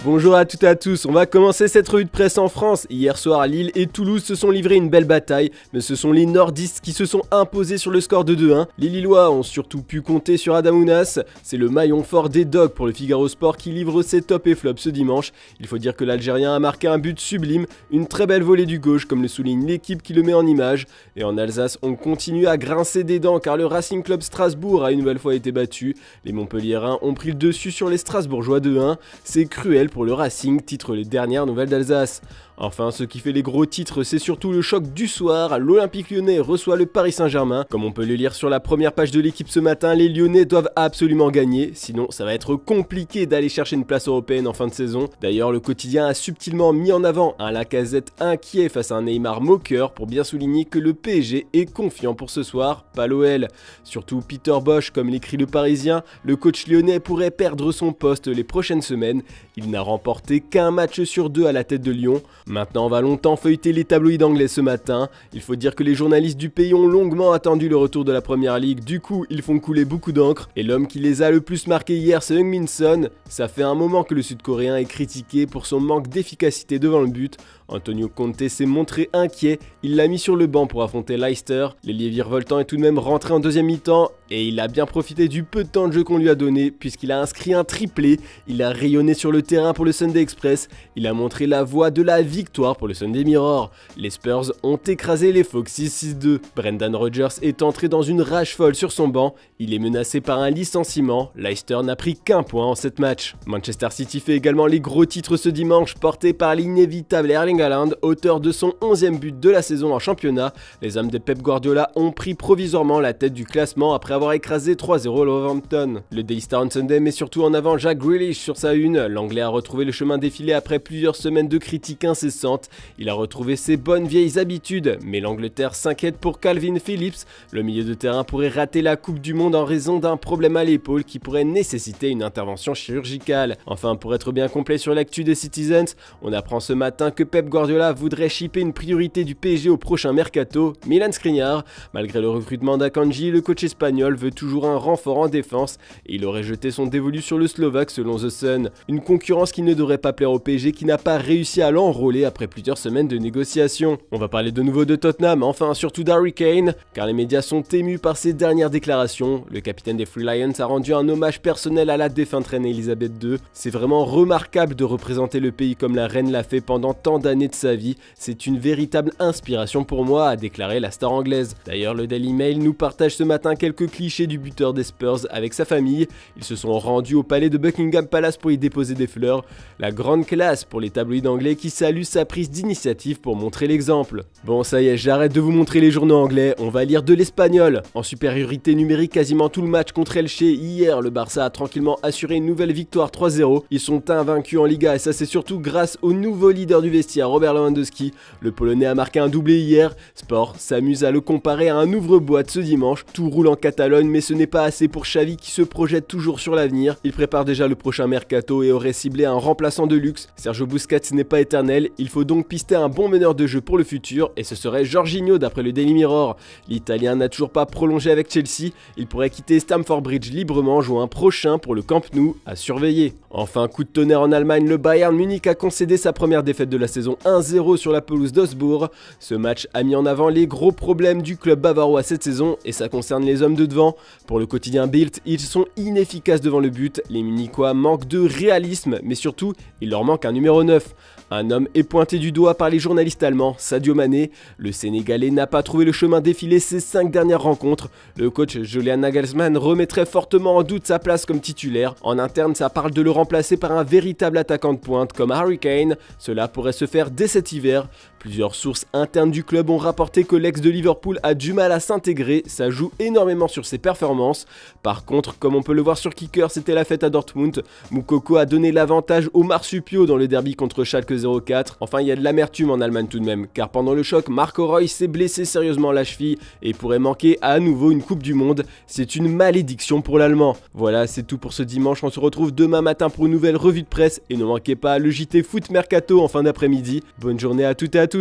Bonjour à toutes et à tous, on va commencer cette revue de presse en France. Hier soir, Lille et Toulouse se sont livrés une belle bataille, mais ce sont les nordistes qui se sont imposés sur le score de 2-1. Les Lillois ont surtout pu compter sur Adam Ounas, c'est le maillon fort des Dogs pour le Figaro Sport qui livre ses tops et flops ce dimanche. Il faut dire que l'Algérien a marqué un but sublime, une très belle volée du gauche comme le souligne l'équipe qui le met en image. Et en Alsace, on continue à grincer des dents car le Racing Club Strasbourg a une nouvelle fois été battu. Les Montpelliérains ont pris le dessus sur les Strasbourgeois 2-1, c'est cruel pour le Racing, titre les dernières nouvelles d'Alsace. Enfin, ce qui fait les gros titres, c'est surtout le choc du soir. L'Olympique Lyonnais reçoit le Paris Saint-Germain. Comme on peut le lire sur la première page de l'équipe ce matin, les Lyonnais doivent absolument gagner, sinon ça va être compliqué d'aller chercher une place européenne en fin de saison. D'ailleurs, le quotidien a subtilement mis en avant un Lacazette inquiet face à un Neymar moqueur pour bien souligner que le PSG est confiant pour ce soir, pas l'OL. Surtout Peter Bosz, comme l'écrit le Parisien, le coach lyonnais pourrait perdre son poste les prochaines semaines. Il n'a remporté qu'un match sur 2 à la tête de Lyon. Maintenant, on va longtemps feuilleter les tabloïds anglais ce matin. Il faut dire que les journalistes du pays ont longuement attendu le retour de la Première Ligue. Du coup, ils font couler beaucoup d'encre. Et l'homme qui les a le plus marqués hier, c'est Heung-min Son. Ça fait un moment que le Sud-Coréen est critiqué pour son manque d'efficacité devant le but. Antonio Conte s'est montré inquiet, il l'a mis sur le banc pour affronter Leicester. L'ailier virevoltant est tout de même rentré en deuxième mi-temps et il a bien profité du peu de temps de jeu qu'on lui a donné puisqu'il a inscrit un triplé, il a rayonné sur le terrain pour le Sunday Express, il a montré la voie de la victoire pour le Sunday Mirror. Les Spurs ont écrasé les Foxes 6-2. Brendan Rodgers est entré dans une rage folle sur son banc, il est menacé par un licenciement, Leicester n'a pris qu'un point en 7 matchs. Manchester City fait également les gros titres ce dimanche, portés par l'inévitable Erling Haaland, auteur de son 11e but de la saison en championnat. Les hommes de Pep Guardiola ont pris provisoirement la tête du classement après avoir écrasé 3-0 Wolverhampton. Le Daily Star on Sunday met surtout en avant Jack Grealish sur sa une. L'Anglais a retrouvé le chemin défilé après plusieurs semaines de critiques incessantes. Il a retrouvé ses bonnes vieilles habitudes, mais l'Angleterre s'inquiète pour Calvin Phillips. Le milieu de terrain pourrait rater la Coupe du Monde en raison d'un problème à l'épaule qui pourrait nécessiter une intervention chirurgicale. Enfin, pour être bien complet sur l'actu des Citizens, on apprend ce matin que Pep Guardiola voudrait shipper une priorité du PSG au prochain mercato, Milan Skriniar. Malgré le recrutement d'Akanji, le coach espagnol veut toujours un renfort en défense et il aurait jeté son dévolu sur le Slovaque selon The Sun. Une concurrence qui ne devrait pas plaire au PSG qui n'a pas réussi à l'enrôler après plusieurs semaines de négociations. On va parler de nouveau de Tottenham, enfin surtout d'Harry Kane, car les médias sont émus par ses dernières déclarations. Le capitaine des Free Lions a rendu un hommage personnel à la défunte reine Elisabeth II. C'est vraiment remarquable de représenter le pays comme la reine l'a fait pendant tant d'années de sa vie, c'est une véritable inspiration pour moi, a déclaré la star anglaise. D'ailleurs, le Daily Mail nous partage ce matin quelques clichés du buteur des Spurs avec sa famille. Ils se sont rendus au palais de Buckingham Palace pour y déposer des fleurs. La grande classe pour les tabloïds anglais qui saluent sa prise d'initiative pour montrer l'exemple. Bon, ça y est, j'arrête de vous montrer les journaux anglais, on va lire de l'espagnol. En supériorité numérique quasiment tout le match contre Elche, hier, le Barça a tranquillement assuré une nouvelle victoire 3-0. Ils sont invaincus en Liga et ça c'est surtout grâce au nouveau leader du vestiaire, Robert Lewandowski. Le Polonais a marqué un doublé hier. Sport s'amuse à le comparer à un ouvre-boîte ce dimanche. Tout roule en Catalogne, mais ce n'est pas assez pour Xavi qui se projette toujours sur l'avenir. Il prépare déjà le prochain mercato et aurait ciblé un remplaçant de luxe. Sergio Busquets n'est pas éternel, il faut donc pister un bon meneur de jeu pour le futur et ce serait Jorginho d'après le Daily Mirror. L'Italien n'a toujours pas prolongé avec Chelsea, il pourrait quitter Stamford Bridge librement juin prochain pour le Camp Nou à surveiller. Enfin, coup de tonnerre en Allemagne, le Bayern Munich a concédé sa première défaite de la saison 1-0 sur la pelouse d'Augsbourg. Ce match a mis en avant les gros problèmes du club bavarois cette saison et ça concerne les hommes de devant. Pour le quotidien Bild, ils sont inefficaces devant le but, les Munichois manquent de réalisme, mais surtout, il leur manque un numéro 9. Un homme est pointé du doigt par les journalistes allemands, Sadio Mané. Le Sénégalais n'a pas trouvé le chemin défilé ces 5 dernières rencontres. Le coach Julian Nagelsmann remettrait fortement en doute sa place comme titulaire. En interne, ça parle de le remplacer par un véritable attaquant de pointe comme Harry Kane. Cela pourrait se faire dès cet hiver. Plusieurs sources internes du club ont rapporté que l'ex de Liverpool a du mal à s'intégrer, ça joue énormément sur ses performances. Par contre, comme on peut le voir sur Kicker, c'était la fête à Dortmund. Moukoko a donné l'avantage aux marsupiaux dans le derby contre Schalke 04. Enfin, il y a de l'amertume en Allemagne tout de même, car pendant le choc, Marco Reus s'est blessé sérieusement la cheville et pourrait manquer à nouveau une Coupe du Monde. C'est une malédiction pour l'Allemand. Voilà, c'est tout pour ce dimanche. On se retrouve demain matin pour une nouvelle revue de presse et ne manquez pas le JT Foot Mercato en fin d'après-midi. Bonne journée à toutes et à tous.